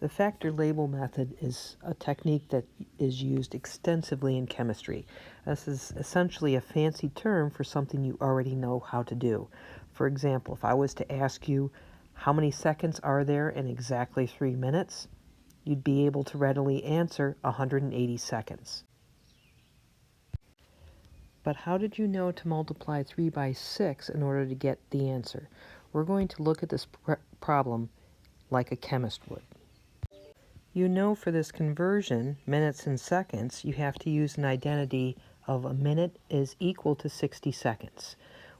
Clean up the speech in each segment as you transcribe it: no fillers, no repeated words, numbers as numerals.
The Factorlabel method is a technique that is used extensively in chemistry. This is essentially a fancy term for something you already know how to do. For example, if I was to ask you how many seconds are there in exactly 3 minutes, you'd be able to readily answer 180 seconds. But how did you know to multiply 3 by 6 in order to get the answer? We're going to look at this problem like a chemist would. You know for this conversion, minutes and seconds, you have to use an identity of a minute is equal to 60 seconds.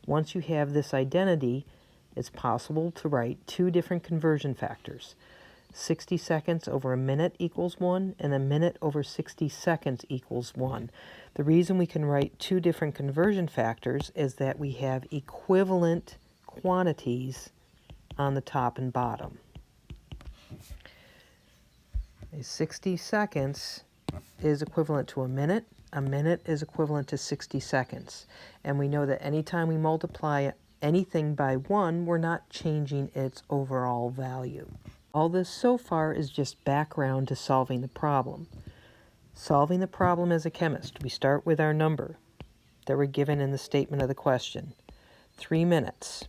Once you have this identity, it's possible to write two different conversion factors. 60 seconds over a minute equals 1, and a minute over 60 seconds equals 1. The reason we can write two different conversion factors is that we have equivalent quantities on the top and bottom. 60 seconds is equivalent to a minute is equivalent to 60 seconds. And we know that anytime we multiply anything by 1, we're not changing its overall value. All this so far is just background to solving the problem. Solving the problem as a chemist, we start with our number that we're given in the statement of the question, 3 minutes.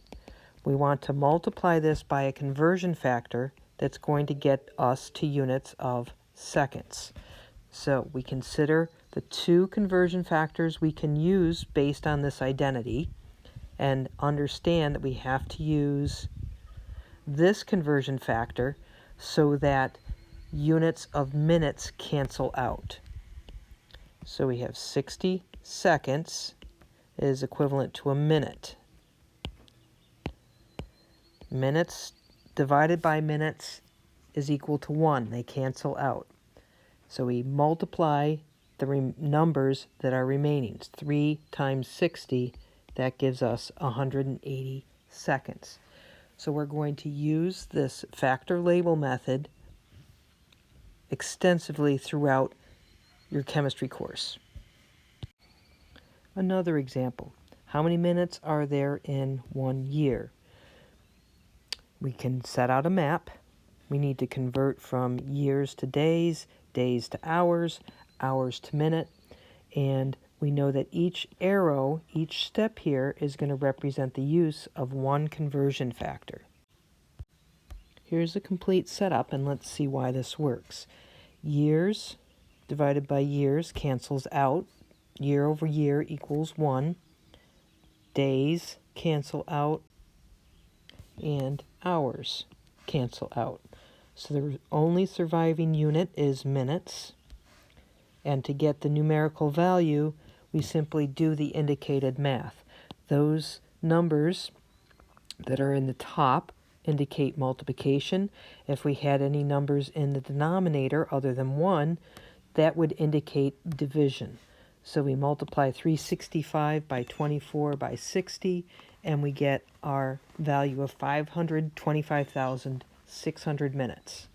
We want to multiply this by a conversion factor that's going to get us to units of seconds. So we consider the two conversion factors we can use based on this identity and understand that we have to use this conversion factor so that units of minutes cancel out. So we have 60 seconds is equivalent to a minute. Minutes divided by minutes is equal to 1. They cancel out. So we multiply the numbers that are remaining. 3 times 60, that gives us 180 seconds. So we're going to use this Factorlabel method extensively throughout your chemistry course. Another example, how many minutes are there in 1 year? We can set out a map. We need to convert from years to days, days to hours, hours to minute, and we know that each arrow, each step here is going to represent the use of one conversion factor. Here's a complete setup, and let's see why this works. Years divided by years cancels out. Year over year equals 1. Days cancel out, and hours cancel out. So the only surviving unit is minutes. And to get the numerical value, we simply do the indicated math. Those numbers that are in the top indicate multiplication. If we had any numbers in the denominator other than 1, that would indicate division. So we multiply 365 by 24 by 60, and we get our value of 525,600 minutes.